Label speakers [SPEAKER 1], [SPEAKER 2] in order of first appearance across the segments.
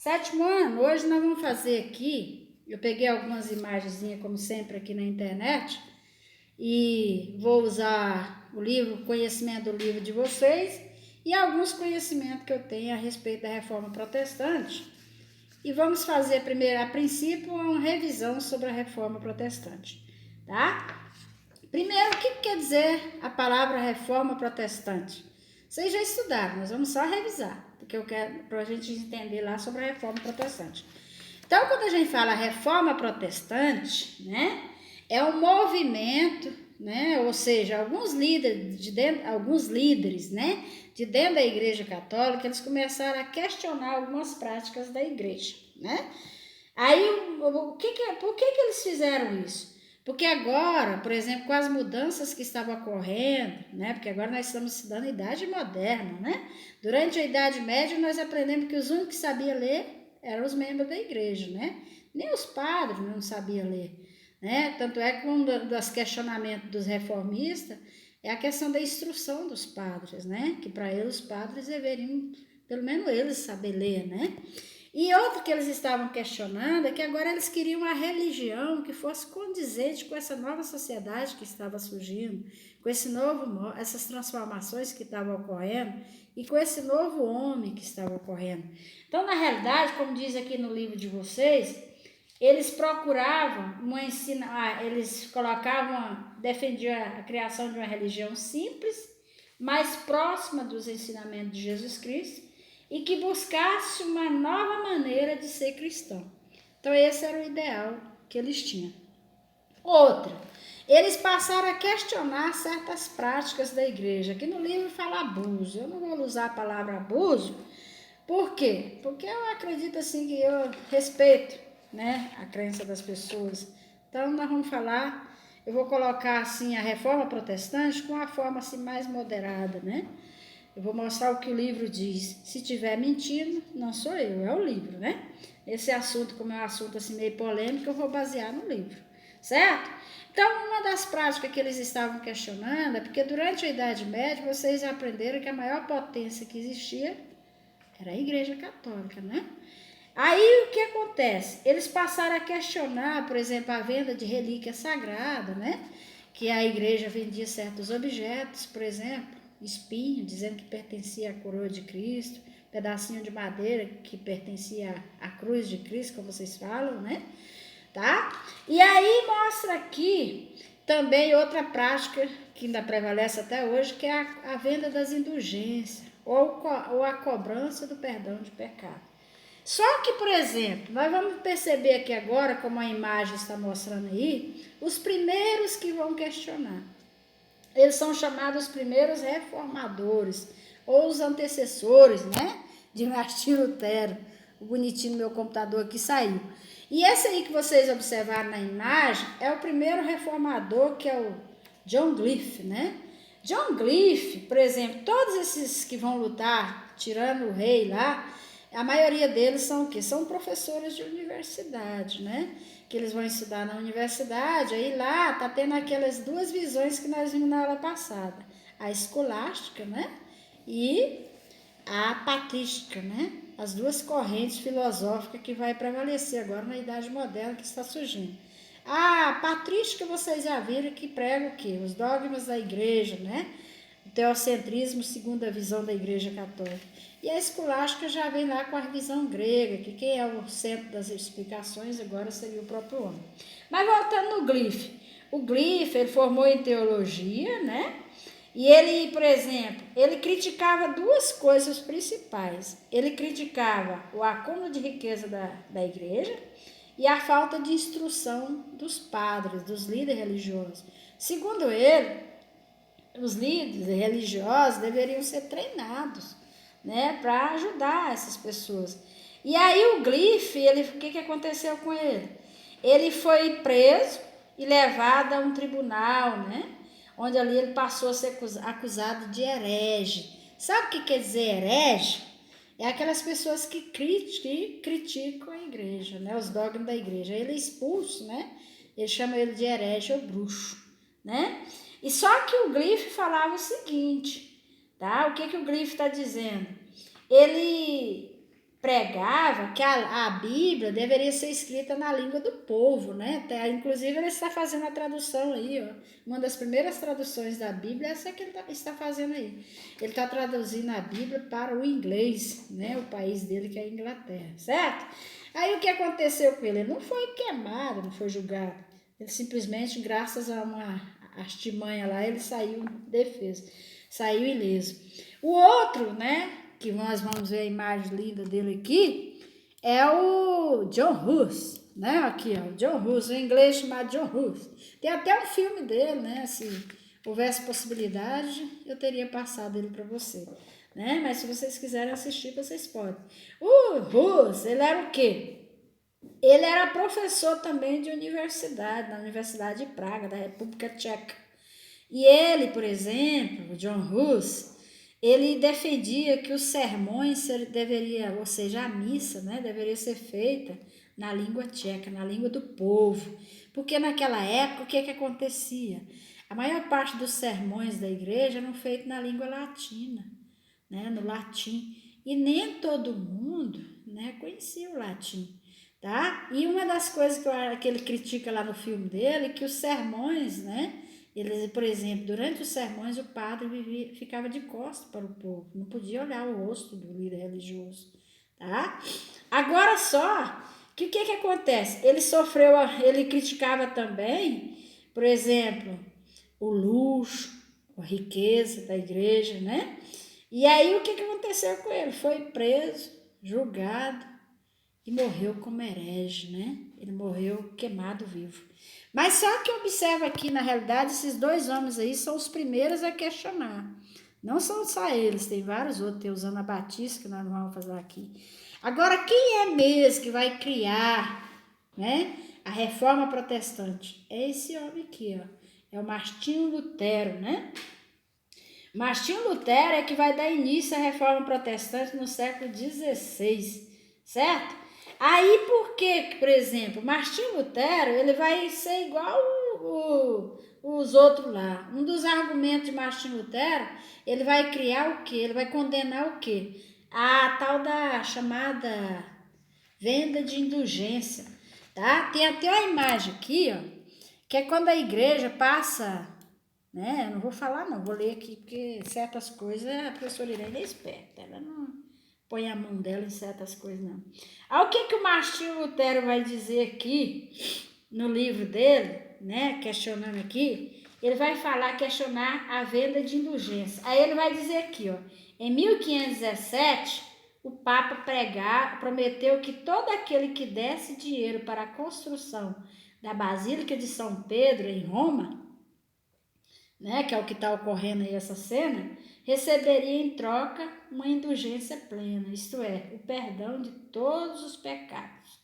[SPEAKER 1] Sétimo ano, hoje nós vamos fazer aqui, eu peguei algumas imagenzinhas, como sempre, aqui na internet, e vou usar o livro, conhecimento do livro de vocês, e alguns conhecimentos que eu tenho a respeito da Reforma Protestante. E vamos fazer primeiro, a princípio, uma revisão sobre a Reforma Protestante, tá? Primeiro, o que quer dizer a palavra Reforma Protestante? Vocês já estudaram, nós vamos só revisar, porque eu quero para a gente entender lá sobre a Reforma Protestante. Então, quando a gente fala Reforma Protestante, né, é um movimento, né, ou seja, alguns líderes né, de dentro da Igreja Católica, eles começaram a questionar algumas práticas da Igreja, né? Aí, por que eles fizeram isso? Porque agora, por exemplo, com as mudanças que estavam ocorrendo, né? Porque agora nós estamos estudando a Idade Moderna, né? Durante a Idade Média, nós aprendemos que os únicos que sabiam ler eram os membros da igreja, né? Nem os padres não sabiam ler, né? Tanto é que um dos questionamentos dos reformistas é a questão da instrução dos padres, né? Que para eles os padres deveriam, pelo menos eles, saber ler, né? E outro que eles estavam questionando é que agora eles queriam uma religião que fosse condizente com essa nova sociedade que estava surgindo, com essas transformações que estavam ocorrendo e com esse novo homem que estava ocorrendo. Então, na realidade, como diz aqui no livro de vocês, eles procuravam defendiam a criação de uma religião simples, mais próxima dos ensinamentos de Jesus Cristo, e que buscasse uma nova maneira de ser cristão. Então, esse era o ideal que eles tinham. Outra, eles passaram a questionar certas práticas da igreja. Aqui no livro fala abuso. Eu não vou usar a palavra abuso. Por quê? Porque eu acredito assim que eu respeito, né, a crença das pessoas. Então, nós vamos falar, eu vou colocar assim a Reforma Protestante com uma forma assim mais moderada, né? Eu vou mostrar o que o livro diz. Se tiver mentindo, não sou eu, é o livro, né? Esse assunto, como é um assunto assim meio polêmico, eu vou basear no livro, certo? Então, uma das práticas que eles estavam questionando é porque durante a Idade Média vocês aprenderam que a maior potência que existia era a Igreja Católica, né? Aí o que acontece? Eles passaram a questionar, por exemplo, a venda de relíquia sagrada, né? Que a igreja vendia certos objetos, por exemplo, espinho, dizendo que pertencia à coroa de Cristo, pedacinho de madeira que pertencia à cruz de Cristo, como vocês falam, né? Tá? E aí mostra aqui também outra prática que ainda prevalece até hoje, que é a venda das indulgências, ou a cobrança do perdão de pecado. Só que, por exemplo, nós vamos perceber aqui agora, como a imagem está mostrando aí, os primeiros que vão questionar. Eles são chamados os primeiros reformadores, ou os antecessores, né, de Martinho Lutero. O bonitinho do meu computador aqui saiu. E esse aí que vocês observaram na imagem é o primeiro reformador, que é o John Wycliffe, né? John Wycliffe, por exemplo, todos esses que vão lutar, tirando o rei lá, a maioria deles são o quê? São professores de universidade, né? Que eles vão estudar na universidade, aí lá tá tendo aquelas duas visões que nós vimos na aula passada. A escolástica, né? E a patrística, né? As duas correntes filosóficas que vai prevalecer agora na Idade Moderna que está surgindo. A patrística vocês já viram que prega o quê? Os dogmas da igreja, né? O teocentrismo segundo a visão da Igreja Católica. E a escolástica já vem lá com a visão grega, que quem é o centro das explicações agora seria o próprio homem. Mas voltando no Wycliffe. O Wycliffe, ele formou em teologia, né? E ele, por exemplo, ele criticava duas coisas principais. Ele criticava o acúmulo de riqueza da igreja e a falta de instrução dos padres, dos líderes religiosos. Segundo ele, os líderes religiosos deveriam ser treinados, né, para ajudar essas pessoas. E aí o Wycliffe, o que aconteceu com ele? Ele foi preso e levado a um tribunal, né, onde ali ele passou a ser acusado de herege. Sabe o que quer dizer herege? É aquelas pessoas que criticam a igreja, né, os dogmas da igreja. Ele é expulso, né? Ele chama ele de herege ou bruxo, né? E só que o Wycliffe falava o seguinte, tá? O que o Wycliffe está dizendo? Ele pregava que a Bíblia deveria ser escrita na língua do povo, né? Inclusive, ele está fazendo a tradução aí, ó. Uma das primeiras traduções da Bíblia, essa que ele está fazendo aí. Ele está traduzindo a Bíblia para o inglês, né? O país dele, que é a Inglaterra, certo? Aí, o que aconteceu com ele? Ele não foi queimado, não foi julgado. Ele simplesmente, graças a uma artimanha lá, ele saiu defeso, saiu ileso. O outro, né, que nós vamos ver a imagem linda dele aqui, é o John Hus, né, aqui ó, John Hus, em inglês chamado John Hus. Tem até um filme dele, né, se houvesse possibilidade, eu teria passado ele para você, né, mas se vocês quiserem assistir, vocês podem. O Hus, ele era o quê? Ele era professor também de universidade, na Universidade de Praga, da República Tcheca. E ele, por exemplo, o John Hus, ele defendia que os sermões deveriam, ou seja, a missa, né, deveria ser feita na língua tcheca, na língua do povo. Porque naquela época, o que acontecia? A maior parte dos sermões da igreja eram feitos na língua latina, né, no latim. E nem todo mundo, né, conhecia o latim. Tá? E uma das coisas que ele critica lá no filme dele, que os sermões, né? Eles, por exemplo, durante os sermões o padre ficava de costas para o povo, não podia olhar o rosto do líder religioso, tá? Agora só, que o que acontece? Ele criticava também, por exemplo, o luxo, a riqueza da igreja, né? E aí o que aconteceu com ele? Foi preso, julgado, e morreu como herege, né? Ele morreu queimado vivo. Mas só que observa aqui, na realidade, esses dois homens aí são os primeiros a questionar. Não são só eles, tem vários outros, tem o Ana Batista, que nós não vamos fazer aqui. Agora, quem é mesmo que vai criar, né, a reforma protestante? É esse homem aqui, ó. É o Martinho Lutero, né? Martinho Lutero é que vai dar início à reforma protestante no século XVI, certo? Aí por que, por exemplo, Martinho Lutero, ele vai ser igual os outros lá. Um dos argumentos de Martinho Lutero, ele vai criar o quê? Ele vai condenar o quê? A tal da chamada venda de indulgência, tá? Tem até uma imagem aqui, ó, que é quando a igreja passa, né? Eu não vou falar não, vou ler aqui, porque certas coisas a professora Irene é esperta, ela não põe a mão dela em certas coisas, não. Aí o que o Martinho Lutero vai dizer aqui, no livro dele, né, questionando aqui, ele vai questionar a venda de indulgência. Aí ele vai dizer aqui, ó, em 1517, o Papa prometeu que todo aquele que desse dinheiro para a construção da Basílica de São Pedro, em Roma, né, que é o que está ocorrendo aí essa cena, receberia em troca uma indulgência plena, isto é, o perdão de todos os pecados,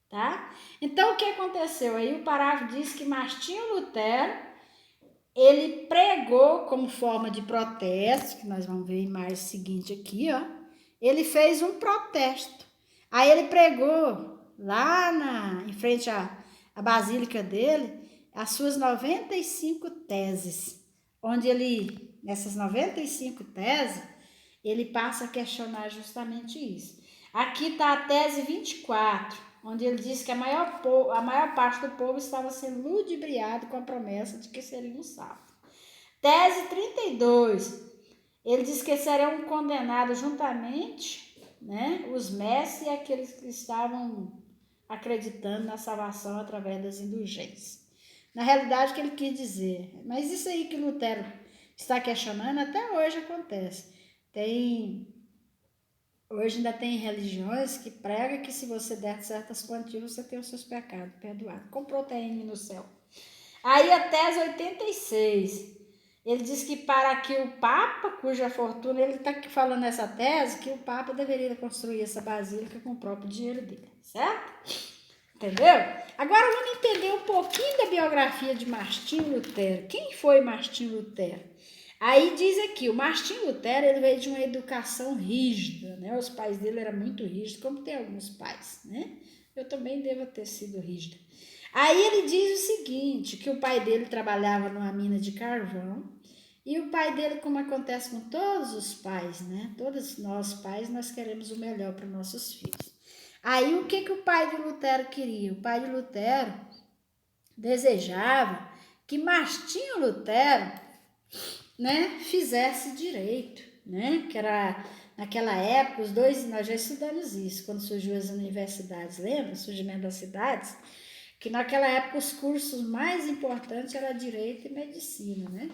[SPEAKER 1] tá? Então, o que aconteceu? Aí o parágrafo diz que Martinho Lutero, ele pregou como forma de protesto, que nós vamos ver a imagem seguinte aqui, ó, ele fez um protesto. Aí ele pregou lá em frente à basílica dele, as suas 95 teses, onde ele, nessas 95 teses, ele passa a questionar justamente isso. Aqui está a tese 24, onde ele diz que a maior parte do povo estava sendo ludibriado com a promessa de que seriam salvos. Tese 32, ele diz que serão condenados juntamente, né, os mestres e aqueles que estavam acreditando na salvação através das indulgências. Na realidade, o que ele quis dizer, mas isso aí que Lutero está questionando, até hoje acontece. Hoje ainda tem religiões que pregam que se você der certas quantias, você tem os seus pecados perdoados. Comprou TM no céu. Aí a tese 86, ele diz que para que o Papa, cuja fortuna, ele está falando nessa tese, que o Papa deveria construir essa basílica com o próprio dinheiro dele, certo? Entendeu? Agora vamos entender um pouquinho da biografia de Martinho Lutero. Quem foi Martinho Lutero? Aí diz aqui, o Martinho Lutero, ele veio de uma educação rígida, né? Os pais dele eram muito rígidos, como tem alguns pais, né? Eu também devo ter sido rígida. Aí ele diz o seguinte, que o pai dele trabalhava numa mina de carvão E o pai dele, como acontece com todos os pais, né? Todos nós pais, nós queremos o melhor para nossos filhos. Aí o que o pai de Lutero queria? O pai de Lutero desejava que Martinho Lutero, né, fizesse direito, né? Que era naquela época, os dois, nós já estudamos isso, quando surgiu as universidades, lembra? O surgimento das cidades, que naquela época os cursos mais importantes eram direito e medicina, né?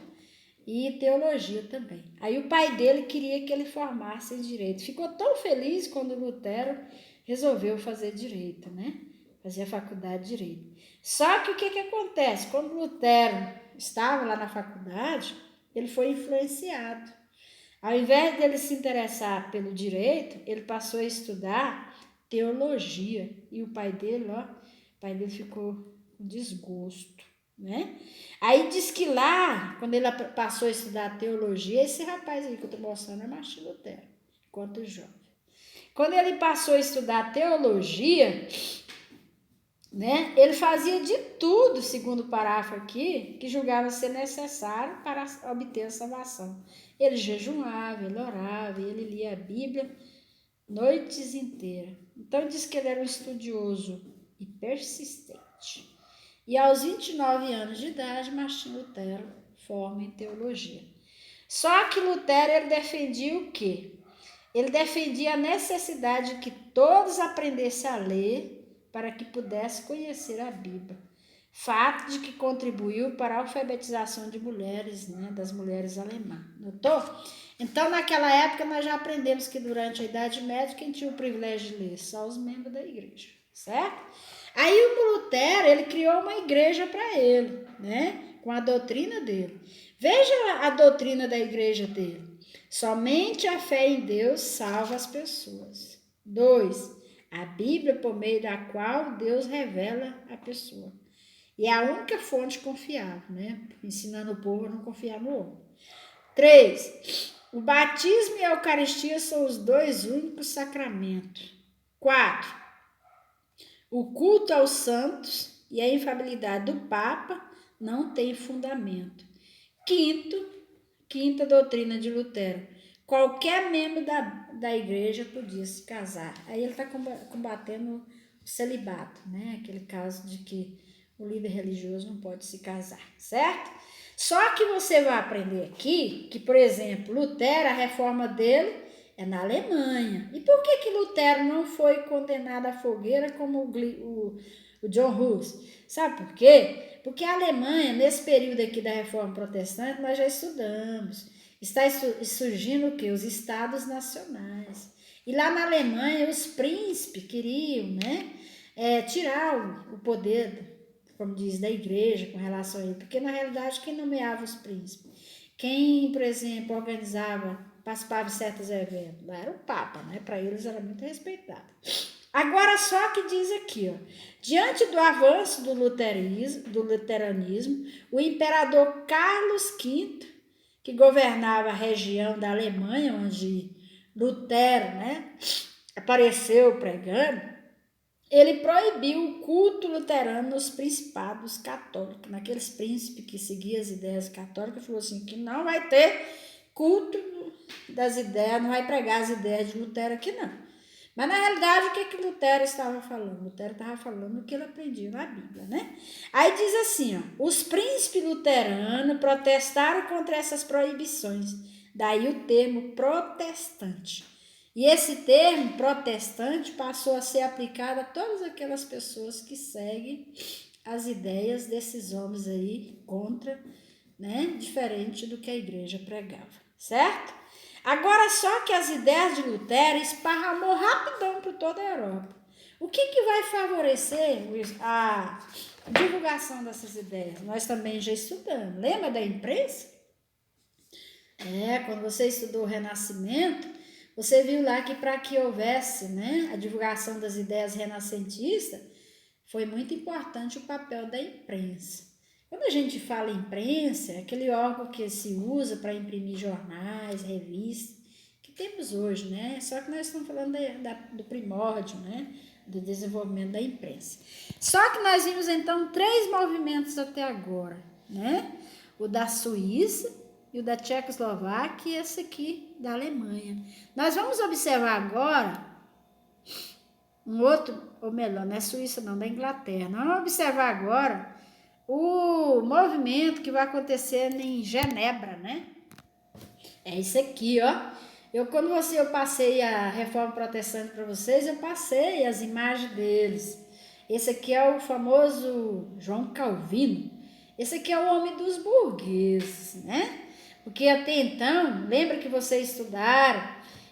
[SPEAKER 1] E teologia também. Aí o pai dele queria que ele formasse em direito. Ficou tão feliz quando Lutero resolveu fazer direito, né? Fazer a faculdade de direito. Só que o que acontece? Quando Lutero estava lá na faculdade, ele foi influenciado. Ao invés dele se interessar pelo direito, ele passou a estudar teologia. E o pai dele, o pai dele ficou com desgosto, né? Aí diz que lá, quando ele passou a estudar teologia, esse rapaz aí que eu estou mostrando é Martinho Lutero, enquanto jovem. Quando ele passou a estudar teologia, né, ele fazia de tudo, segundo o parágrafo aqui, que julgava ser necessário para obter a salvação. Ele jejuava, ele orava, ele lia a Bíblia noites inteiras. Então diz que ele era um estudioso e persistente. E aos 29 anos de idade, Martinho Lutero forma em teologia. Só que Lutero, ele defendia o quê? Ele defendia a necessidade de que todos aprendessem a ler para que pudessem conhecer a Bíblia. Fato de que contribuiu para a alfabetização de mulheres, né, das mulheres alemãs. Notou? Então, naquela época, nós já aprendemos que durante a Idade Média, quem tinha o privilégio de ler? Só os membros da igreja, certo? Aí o Lutero, ele criou uma igreja para ele, né, com a doutrina dele. Veja a doutrina da igreja dele. Somente a fé em Deus salva as pessoas. 2. A Bíblia por meio da qual Deus revela a pessoa. E é a única fonte confiável, né? Ensinando o povo a não confiar no homem. 3. O batismo e a Eucaristia são os dois únicos sacramentos. 4. O culto aos santos e a infalibilidade do Papa não tem fundamento. Quinta doutrina de Lutero. Qualquer membro da igreja podia se casar. Aí ele está combatendo o celibato, né? Aquele caso de que o líder religioso não pode se casar, certo? Só que você vai aprender aqui que, por exemplo, Lutero, a reforma dele é na Alemanha. E por que Lutero não foi condenado à fogueira como o John Hus? Sabe por quê? Porque a Alemanha, nesse período aqui da reforma protestante, nós já estudamos. Está surgindo o quê? Os estados nacionais. E lá na Alemanha, os príncipes queriam, né, tirar o poder, como diz, da igreja com relação a ele. Porque, na realidade, quem nomeava os príncipes? Quem, por exemplo, organizava, participava de certos eventos? Lá era o Papa, né? Para eles era muito respeitado. Agora, só que diz aqui, ó, diante do avanço do luteranismo, o imperador Carlos V, que governava a região da Alemanha, onde Lutero, né, apareceu pregando, ele proibiu o culto luterano nos principados católicos, naqueles príncipes que seguiam as ideias católicas, falou assim, que não vai ter culto das ideias, não vai pregar as ideias de Lutero aqui não. Mas, na realidade, o que Lutero estava falando? Lutero estava falando o que ele aprendia na Bíblia, né? Aí diz assim, ó, os príncipes luteranos protestaram contra essas proibições. Daí o termo protestante. E esse termo protestante passou a ser aplicado a todas aquelas pessoas que seguem as ideias desses homens aí contra, né? Diferente do que a igreja pregava, certo? Agora, só que as ideias de Lutero esparramou rapidão por toda a Europa. O que vai favorecer a divulgação dessas ideias? Nós também já estudamos. Lembra da imprensa? Quando você estudou o Renascimento, você viu lá que para que houvesse, né, a divulgação das ideias renascentistas, foi muito importante o papel da imprensa. Quando a gente fala imprensa, é aquele órgão que se usa para imprimir jornais, revistas, que temos hoje, né? Só que nós estamos falando do primórdio, né? Do desenvolvimento da imprensa. Só que nós vimos, então, 3 movimentos até agora, né? O da Suíça, e o da Tchecoslováquia e esse aqui da Alemanha. Nós vamos observar agora um outro, ou melhor, não é Suíça não, da Inglaterra. Nós vamos observar agora o movimento que vai acontecer em Genebra, né? É isso aqui, ó. Quando eu passei a Reforma Protestante para vocês, eu passei as imagens deles. Esse aqui é o famoso João Calvino. Esse aqui é o homem dos burgueses, né? Porque até então, lembra que vocês estudaram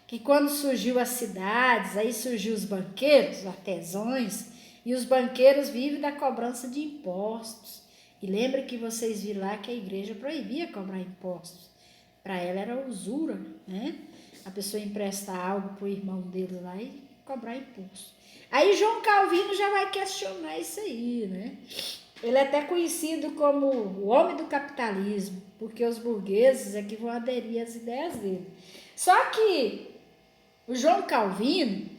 [SPEAKER 1] que quando surgiu as cidades, aí surgiu os banqueiros, artesãos, e os banqueiros vivem da cobrança de impostos. E lembra que vocês viram lá que a igreja proibia cobrar impostos. Para ela era usura, né? A pessoa emprestar algo para o irmão dele lá e cobrar imposto. Aí João Calvino já vai questionar isso aí, né? Ele é até conhecido como o homem do capitalismo, porque os burgueses é que vão aderir às ideias dele. Só que o João Calvino,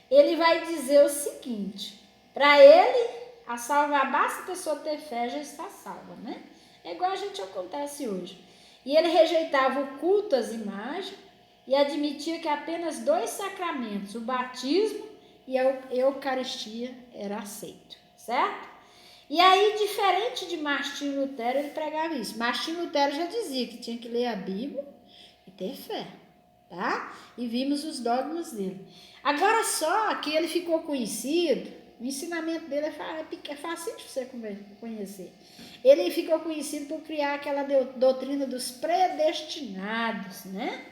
[SPEAKER 1] ele vai dizer o seguinte, para ele, a salvar, basta a pessoa ter fé, já está salva, né? É igual a gente acontece hoje. E ele rejeitava o culto às imagens e admitia que apenas 2 sacramentos, o batismo e a Eucaristia, era aceito, certo? E aí, diferente de Martinho Lutero, ele pregava isso. Martinho Lutero já dizia que tinha que ler a Bíblia e ter fé, tá? E vimos os dogmas dele. Agora só que ele ficou conhecido, o ensinamento dele é fácil de você conhecer. Ele ficou conhecido por criar aquela doutrina dos predestinados, né?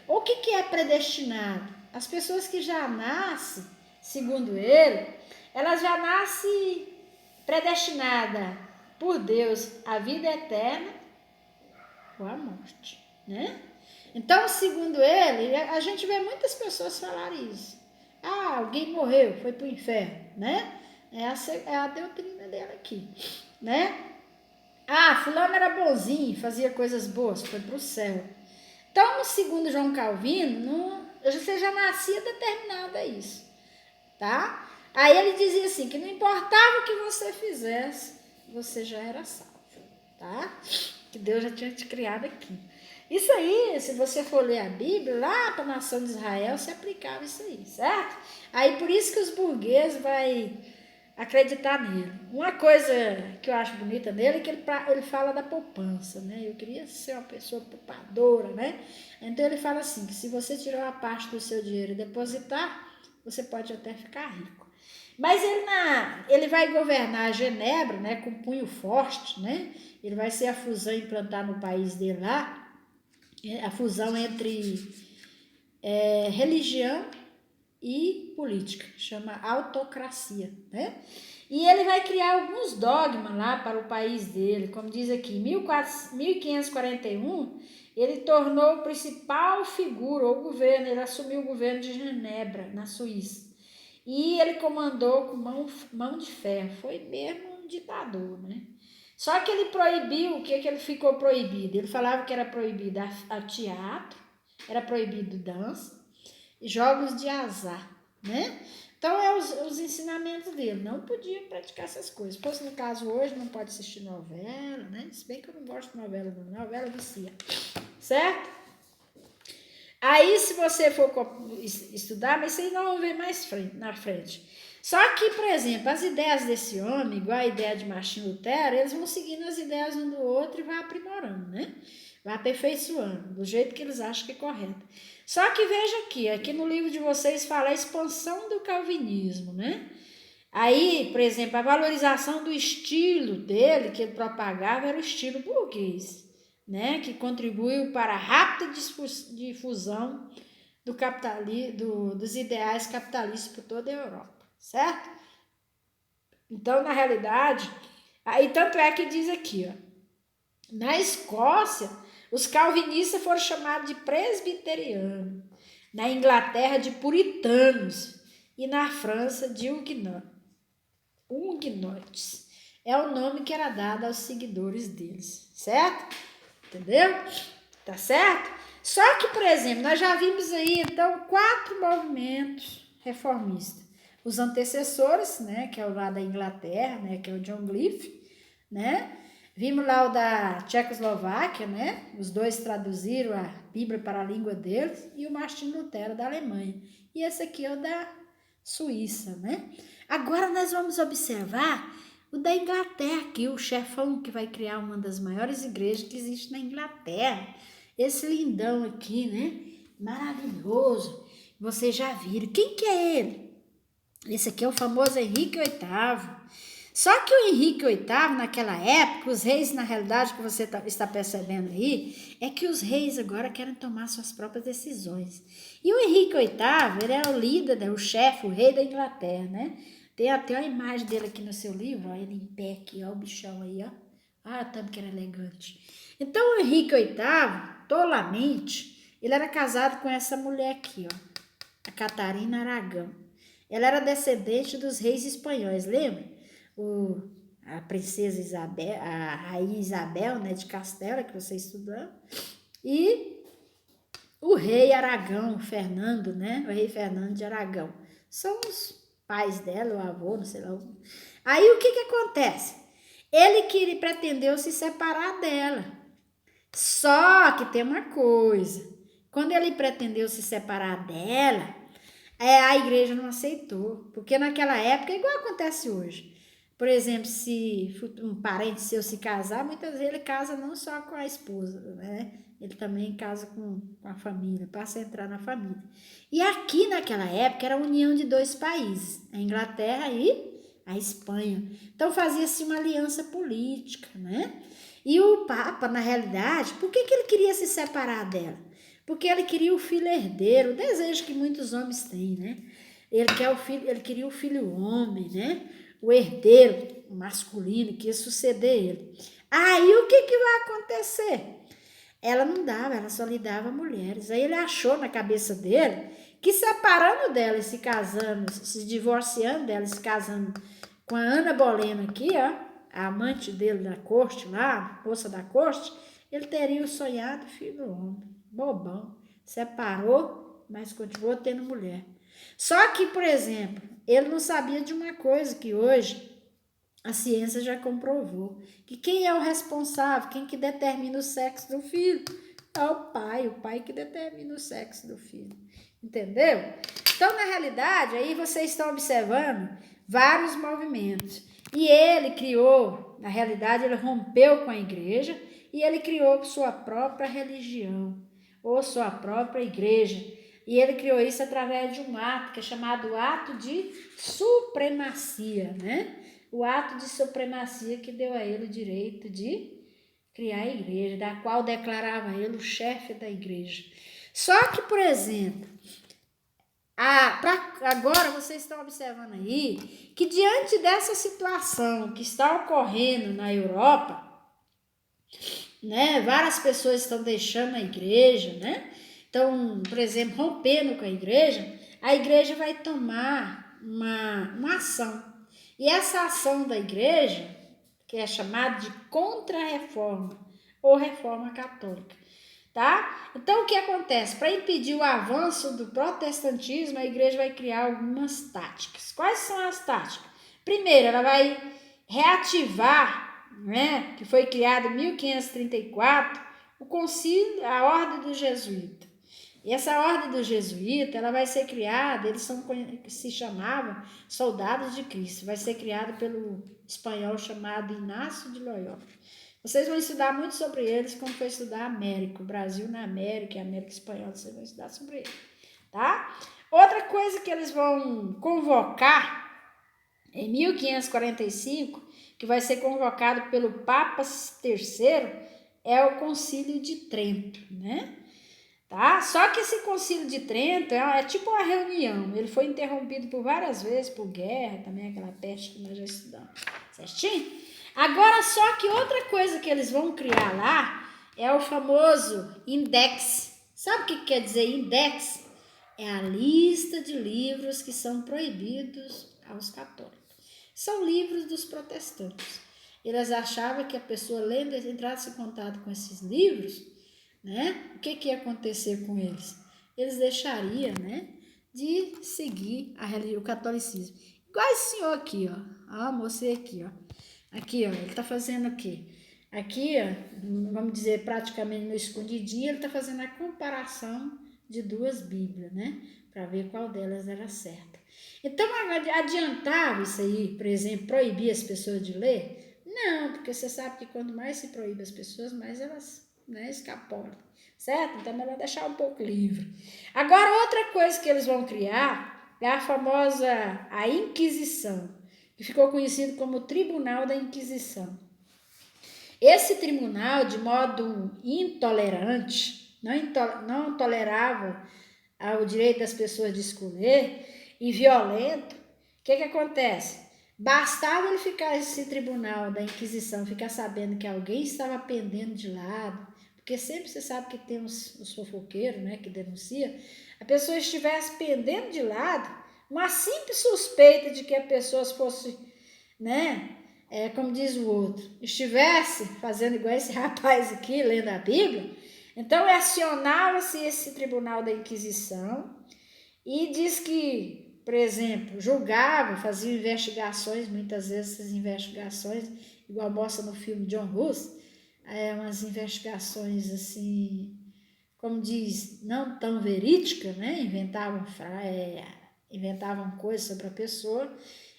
[SPEAKER 1] O que é predestinado? As pessoas que já nascem, segundo ele, elas já nascem predestinadas por Deus à vida eterna ou à morte, né? Então, segundo ele, a gente vê muitas pessoas falarem isso. Ah, alguém morreu, foi para o inferno, né? É a doutrina dela aqui, né? Ah, fulano era bonzinho, fazia coisas boas, foi para o céu. Então, segundo João Calvino, você já nascia determinado a isso, tá? Aí ele dizia assim, que não importava o que você fizesse, você já era salvo, tá? Que Deus já tinha te criado aqui. Isso aí, se você for ler a Bíblia, lá para a nação de Israel, se aplicava isso aí, certo? Aí por isso que os burgueses vai acreditar nele. Uma coisa que eu acho bonita nele é que ele fala da poupança, né? Eu queria ser uma pessoa poupadora, né? Então ele fala assim, que se você tirar uma parte do seu dinheiro e depositar, você pode até ficar rico. Mas ele vai governar Genebra, né, com punho forte, né? Ele vai ser a fusão implantar no país dele lá, a fusão entre religião e política, chama autocracia, né? E ele vai criar alguns dogmas lá para o país dele, como diz aqui, em 1541, ele tornou o principal figura, ou governo, ele assumiu o governo de Genebra, na Suíça. E ele comandou com mão de ferro, foi mesmo um ditador, né? Só que ele proibiu, o que ele ficou proibido? Ele falava que era proibido a teatro, era proibido dança e jogos de azar, né? Então, os ensinamentos dele, não podia praticar essas coisas. Pois, no caso, hoje não pode assistir novela, né? Se bem que eu não gosto de novela, não. Novela vicia, certo? Aí, se você for estudar, mas vocês não vão ver mais na frente. Só que, por exemplo, as ideias desse homem, igual a ideia de Martinho Lutero, eles vão seguindo as ideias um do outro e vai aprimorando, né? Vai aperfeiçoando, do jeito que eles acham que é correto. Só que veja aqui no livro de vocês fala a expansão do calvinismo, né? Aí, por exemplo, a valorização do estilo dele, que ele propagava, era o estilo burguês, né? Que contribuiu para a rápida difusão dos ideais capitalistas por toda a Europa, certo? Então, na realidade, aí tanto é que diz aqui, ó, na Escócia, os calvinistas foram chamados de presbiterianos, na Inglaterra de puritanos e na França de huguenotes. É o nome que era dado aos seguidores deles, certo? Entendeu? Tá certo? Só que, por exemplo, nós já vimos aí, então, 4 movimentos reformistas. Os antecessores, né, que é o lá da Inglaterra, né, que é o John Cliff, né? Vimos lá o da Tchecoslováquia, né? Os dois traduziram a Bíblia para a língua deles, e o Martinho Lutero da Alemanha. E esse aqui é o da Suíça, né? Agora nós vamos observar o da Inglaterra aqui, o chefão que vai criar uma das maiores igrejas que existe na Inglaterra. Esse lindão aqui, né? Maravilhoso. Vocês já viram. Quem que é ele? Esse aqui é o famoso Henrique VIII. Só que o Henrique VIII, naquela época, os reis, na realidade, que você está percebendo aí, é que os reis agora querem tomar suas próprias decisões. E o Henrique VIII, ele era o líder, o chefe, o rei da Inglaterra, né? Tem até a imagem dele aqui no seu livro, ó, ele em pé aqui, ó, o bichão aí, ó. Ah, tanto que era elegante. Então, o Henrique VIII, tolamente, ele era casado com essa mulher aqui, ó, a Catarina Aragão. Ela era descendente dos reis espanhóis, lembra? A princesa Isabel, a rainha Isabel, né, de Castela, que você estudou, e o rei Aragão, o Fernando, né, o rei Fernando de Aragão. São os pais dela, o avô, não sei lá. Aí o que acontece? Ele pretendeu se separar dela. Só que tem uma coisa, quando ele pretendeu se separar dela, a igreja não aceitou, porque naquela época, igual acontece hoje, por exemplo, se um parente seu se casar, muitas vezes ele casa não só com a esposa, né? Ele também casa com a família, passa a entrar na família. E aqui naquela época era a união de dois países, a Inglaterra e a Espanha. Então fazia-se uma aliança política, né? E o Papa, na realidade, por que ele queria se separar dela? Porque ele queria o filho herdeiro, o desejo que muitos homens têm, né? Ele queria o filho homem, né? O herdeiro masculino que ia suceder ele. Aí o que vai acontecer? Ela não dava, ela só lhe dava mulheres. Aí ele achou na cabeça dele que separando dela e se casando, se divorciando dela, se casando com a Ana Bolena aqui, ó, a amante dele da corte lá, moça da corte, ele teria sonhado filho homem. Bobão. Separou, mas continuou tendo mulher. Só que, por exemplo, ele não sabia de uma coisa que hoje a ciência já comprovou, que quem é o responsável, quem que determina o sexo do filho? É o pai que determina o sexo do filho, entendeu? Então, na realidade, aí vocês estão observando vários movimentos, e ele criou, na realidade, ele rompeu com a igreja, e ele criou sua própria religião, ou sua própria igreja, e ele criou isso através de um ato, que é chamado ato de supremacia, né? O ato de supremacia que deu a ele o direito de criar a igreja, da qual declarava ele o chefe da igreja. Só que, por exemplo, agora vocês estão observando aí que diante dessa situação que está ocorrendo na Europa, né, várias pessoas estão deixando a igreja, né? Então, por exemplo, rompendo com a igreja vai tomar uma ação. E essa ação da igreja, que é chamada de contra-reforma ou reforma católica, tá? Então, o que acontece? Para impedir o avanço do protestantismo, a igreja vai criar algumas táticas. Quais são as táticas? Primeiro, ela vai reativar, né, que foi criado em 1534, o concílio, a ordem dos jesuítas. E essa ordem dos jesuítas, ela vai ser criada, eles se chamavam soldados de Cristo, vai ser criada pelo espanhol chamado Inácio de Loyola. Vocês vão estudar muito sobre eles quando for estudar a América, o Brasil na América e a América Espanhola, vocês vão estudar sobre eles, tá? Outra coisa que eles vão convocar em 1545, que vai ser convocado pelo Papa III, é o Concílio de Trento, né? Tá? Só que esse Concílio de Trento é tipo uma reunião, ele foi interrompido por várias vezes, por guerra, também aquela peste que nós já estudamos, certinho? Agora, só que outra coisa que eles vão criar lá é o famoso index. Sabe o que quer dizer index? É a lista de livros que são proibidos aos católicos. São livros dos protestantes. Eles achavam que a pessoa lendo, entrasse em contato com esses livros, né? O que ia acontecer com eles? Eles deixariam, né, de seguir o catolicismo. Igual esse senhor aqui, ó. Ó, mostrei aqui, ó. Aqui, ó, ele tá fazendo o quê? Aqui, ó, vamos dizer, praticamente no escondidinho, ele está fazendo a comparação de duas Bíblias, né? Para ver qual delas era certa. Então, adiantava isso aí, por exemplo, proibir as pessoas de ler? Não, porque você sabe que quanto mais se proíbe as pessoas, mais elas, né, escapolam, certo? Então é melhor deixar um pouco livre. Agora, outra coisa que eles vão criar é a famosa a Inquisição, que ficou conhecido como o Tribunal da Inquisição. Esse tribunal, de modo intolerante, não tolerava o direito das pessoas de escolher e violento, o que acontece? Bastava ele ficar, esse tribunal da Inquisição, ficar sabendo que alguém estava pendendo de lado, porque sempre você sabe que tem os fofoqueiros, né, que denuncia, a pessoa estivesse pendendo de lado, uma simples suspeita de que a pessoa fosse, né, como diz o outro, estivesse fazendo igual esse rapaz aqui, lendo a Bíblia, então acionava-se esse tribunal da Inquisição e diz que, por exemplo, julgava, fazia investigações, muitas vezes essas investigações, igual mostra no filme John Hus, umas investigações assim, como diz, não tão verídicas, né? Inventavam coisas sobre a pessoa,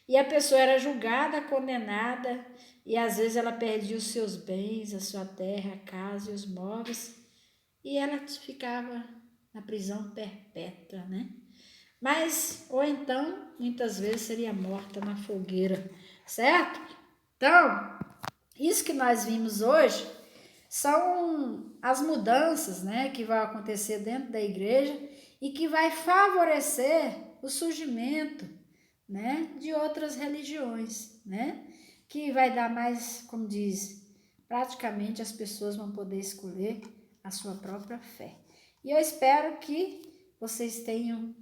[SPEAKER 1] e a pessoa era julgada, condenada, e às vezes ela perdia os seus bens, a sua terra, a casa e os móveis, e ela ficava na prisão perpétua, né? Mas, ou então, muitas vezes seria morta na fogueira, certo? Então, isso que nós vimos hoje são as mudanças, né, que vão acontecer dentro da igreja e que vai favorecer o surgimento, né, de outras religiões, né, que vai dar mais, como diz, praticamente as pessoas vão poder escolher a sua própria fé. E eu espero que vocês tenham